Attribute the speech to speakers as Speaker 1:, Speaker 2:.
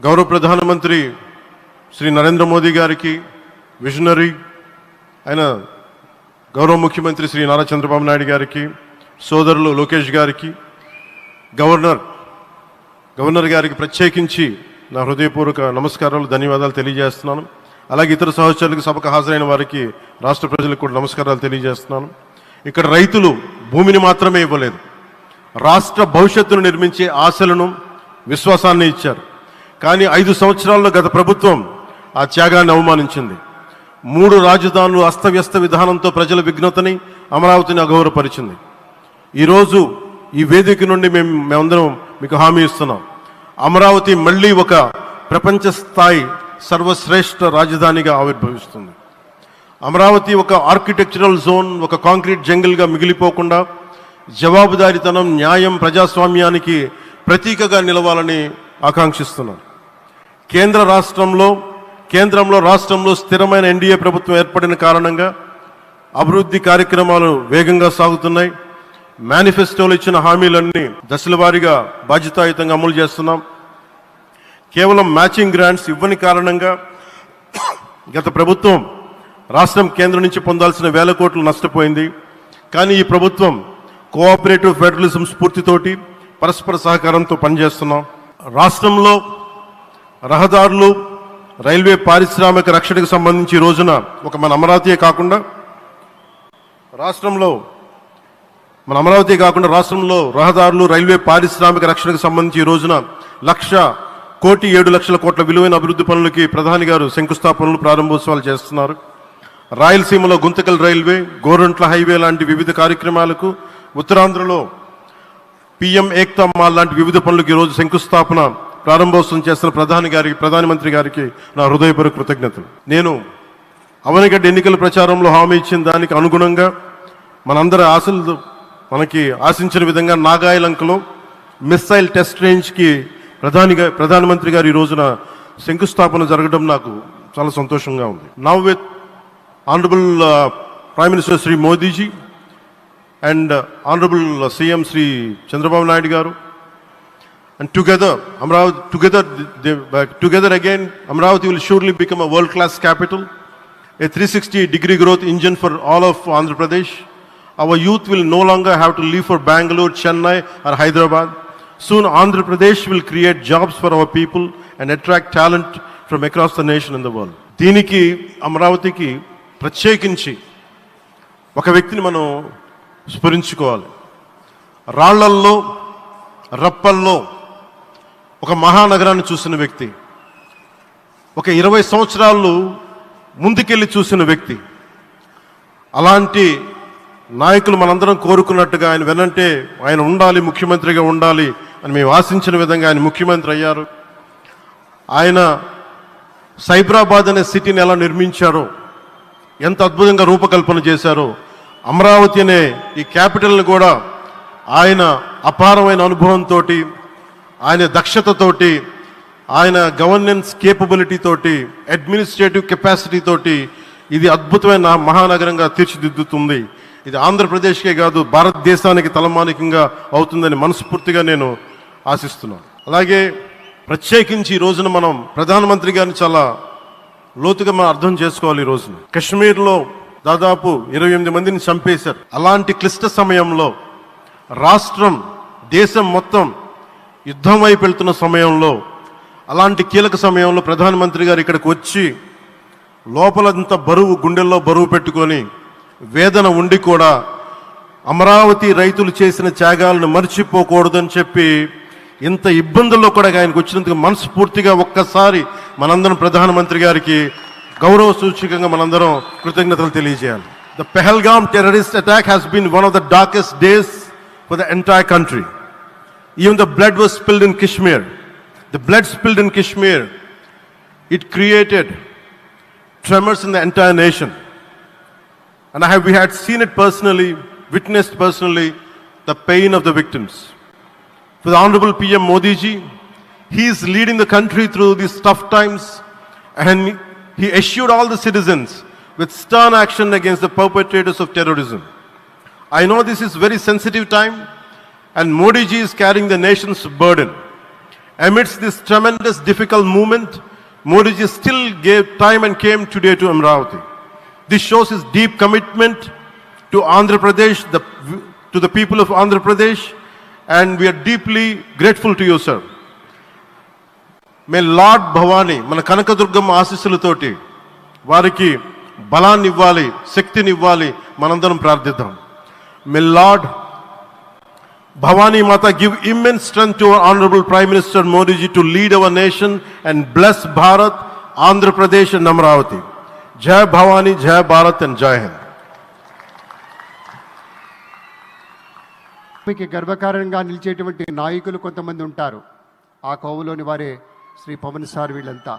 Speaker 1: గౌరవ ప్రధానమంత్రి శ్రీ నరేంద్ర మోదీ గారికి, విజనరీ అయిన గౌరవ ముఖ్యమంత్రి శ్రీ నారా చంద్రబాబు నాయుడు గారికి, సోదరులు లోకేష్ గారికి, గవర్నర్ గారికి ప్రత్యేకించి నా హృదయపూర్వక నమస్కారాలు, ధన్యవాదాలు తెలియజేస్తున్నాను. అలాగే ఇతర సహచరులకు, సభకు హాజరైన వారికి, రాష్ట్ర ప్రజలకు కూడా నమస్కారాలు తెలియజేస్తున్నాను. ఇక్కడ రైతులు భూమిని మాత్రమే ఇవ్వలేదు, రాష్ట్ర భవిష్యత్తును నిర్మించే ఆశలను, విశ్వాసాన్ని ఇచ్చారు. కానీ 5 సంవత్సరాల్లో గత ప్రభుత్వం ఆ త్యాగాన్ని అవమానించింది. 3 రాజధానులు అస్తవ్యస్త విధానంతో ప్రజల విఘ్నతని, అమరావతిని అగౌరవపరిచింది. ఈరోజు ఈ వేదిక నుండి మేమందరం మీకు హామీ ఇస్తున్నాం, అమరావతి మళ్ళీ ఒక ప్రపంచ స్థాయి సర్వశ్రేష్ఠ రాజధానిగా ఆవిర్భవిస్తుంది. అమరావతి ఒక ఆర్కిటెక్చరల్ జోన్, ఒక కాంక్రీట్ జంగిల్గా మిగిలిపోకుండా జవాబుదారీతనం, న్యాయం, ప్రజాస్వామ్యానికి ప్రతీకగా నిలవాలని ఆకాంక్షిస్తున్నాను. కేంద్రంలో రాష్ట్రంలో స్థిరమైన ఎన్డీఏ ప్రభుత్వం ఏర్పడిన కారణంగా అభివృద్ధి కార్యక్రమాలు వేగంగా సాగుతున్నాయి. మేనిఫెస్టోలో ఇచ్చిన హామీలన్నీ దశల వారీగా బాధ్యతాయుతంగా అమలు చేస్తున్నాం. కేవలం మ్యాచింగ్ గ్రాంట్స్ ఇవ్వని కారణంగా గత ప్రభుత్వం రాష్ట్రం కేంద్రం నుంచి పొందాల్సిన 1000 కోట్లు నష్టపోయింది. కానీ ఈ ప్రభుత్వం కోఆపరేటివ్ ఫెడరలిజం స్ఫూర్తితోటి, పరస్పర సహకారంతో పనిచేస్తున్నాం. రాష్ట్రంలో రహదారులు, రైల్వే, పారిశ్రామిక రక్షణకు సంబంధించి ఈ రోజున మన అమరావతి కాకుండా రాష్ట్రంలో రహదారులు, రైల్వే, పారిశ్రామిక రక్షణకు సంబంధించి ఈ రోజున 1,07,00,000 కోట్ల విలువైన అభివృద్ధి పనులకి ప్రధాని గారు శంకుస్థాపనలు, ప్రారంభోత్సవాలు చేస్తున్నారు. రాయలసీమలో గుంతకల్ రైల్వే, గోరంట్ల హైవే లాంటి వివిధ కార్యక్రమాలకు, ఉత్తరాంధ్రలో పిఎం ఏక్తా మాల్ లాంటి వివిధ పనులకు ఈరోజు శంకుస్థాపన, ప్రారంభోత్సవం చేస్తున్న ప్రధానమంత్రి గారికి నా హృదయపూర్వక కృతజ్ఞతలు. నేను అవనిగడ్డ ఎన్నికల ప్రచారంలో హామీ ఇచ్చిన దానికి అనుగుణంగా మనందరి ఆశలు మనకి ఆశించిన విధంగా నాగాయలంకలో మిస్సైల్ టెస్ట్ రేంజ్కి ప్రధానమంత్రి గారు ఈ రోజున శంకుస్థాపన జరగడం నాకు చాలా సంతోషంగా ఉంది. Now with honourable prime minister Shri Modiji and honourable CM Shri Chandrababu Naidu గారు, and together again Amravati will surely become a world class capital, a 360-degree growth engine for all of Andhra Pradesh. Our youth will no longer have to leave for Bangalore, Chennai or Hyderabad. Soon Andhra Pradesh will create jobs for our people and attract talent from across the nation and the world. దీనికి అమరావతికి ప్రత్యేకించి ఒక వ్యక్తిని మనం స్మరించుకోవాలి. రాళ్లల్లో, రప్పల్లో ఒక మహానగరాన్ని చూసిన వ్యక్తి, ఒక 20 సంవత్సరాలు ముందుకెళ్ళి చూసిన వ్యక్తి. అలాంటి నాయకులు మనందరం కోరుకున్నట్టుగా ఆయన వెనంటే ఆయన ఉండాలి, ముఖ్యమంత్రిగా ఉండాలి అని మేము ఆశించిన విధంగా ఆయన ముఖ్యమంత్రి అయ్యారు. ఆయన సైబరాబాద్ అనే సిటీని ఎలా నిర్మించారో, ఎంత అద్భుతంగా రూపకల్పన చేశారో, అమరావతి అనే ఈ క్యాపిటల్ని కూడా ఆయన అపారమైన అనుభవంతో, ఆయన దక్షతతోటి, ఆయన గవర్నెన్స్ కేపబిలిటీ తోటి, అడ్మినిస్ట్రేటివ్ కెపాసిటీ తోటి ఇది అద్భుతమైన మహానగరంగా తీర్చిదిద్దుతుంది. ఇది ఆంధ్రప్రదేశ్కే కాదు, భారతదేశానికి తలమానికంగా అవుతుందని మనస్ఫూర్తిగా నేను ఆశిస్తున్నాను. అలాగే ప్రత్యేకించి ఈ రోజున మనం ప్రధానమంత్రి గారిని చాలా లోతుగా మనం అర్థం చేసుకోవాలి. ఈ రోజున కశ్మీర్లో దాదాపు 28 మందిని చంపేశారు. అలాంటి క్లిష్ట సమయంలో రాష్ట్రం, దేశం మొత్తం యుద్ధం వైపు వెళ్తున్న సమయంలో, అలాంటి కీలక సమయంలో ప్రధానమంత్రి గారు ఇక్కడికి వచ్చి లోపలంతా బరువు, గుండెల్లో బరువు పెట్టుకొని వేదన ఉండి కూడా అమరావతి రైతులు చేసిన త్యాగాలను మర్చిపోకూడదని చెప్పి ఇంత ఇబ్బందుల్లో కూడా ఆయనకు వచ్చినందుకు మనస్ఫూర్తిగా ఒక్కసారి మనందరం ప్రధానమంత్రి గారికి గౌరవ సూచకంగా మనందరం కృతజ్ఞతలు తెలియజేయాలి. The Pahalgam terrorist attack has been one of the darkest days for the entire country. Even the blood was spilled in Kashmir. The blood spilled in Kashmir, it created tremors in the entire nation. And we had seen it personally, witnessed personally, the pain of the victims. For the Honorable PM Modi ji, he is leading the country through these tough times, and he assured all the citizens with stern action against the perpetrators of terrorism. I know this is very sensitive time, and Modi ji is carrying the nation's burden. Amidst this tremendous difficult movement, Modi ji still gave time and came today to Amravati. This shows his deep commitment to Andhra Pradesh, to the people of Andhra Pradesh, and we are deeply grateful to you, sir. May Lord Bhavani, మన కనకదుర్గమ్మ ఆశీస్సులతోటి వారికి బలాన్ని ఇవ్వాలి, శక్తిని ఇవ్వాలి, మనందరం ప్రార్థిద్దాం. May Lord Bhavani Mata give immense strength to our Honorable Prime Minister Modi ji to lead our nation and bless Bharat, Andhra Pradesh and Amravati. Jai Bhavani, Jai Bharat and Jai Hind.
Speaker 2: మీకు గర్వకారణంగా నిలిచేటువంటి నాయకులు కొంతమంది ఉంటారు. ఆ కోవలోని వారే Shri Pawan sir వీళ్ళంతా.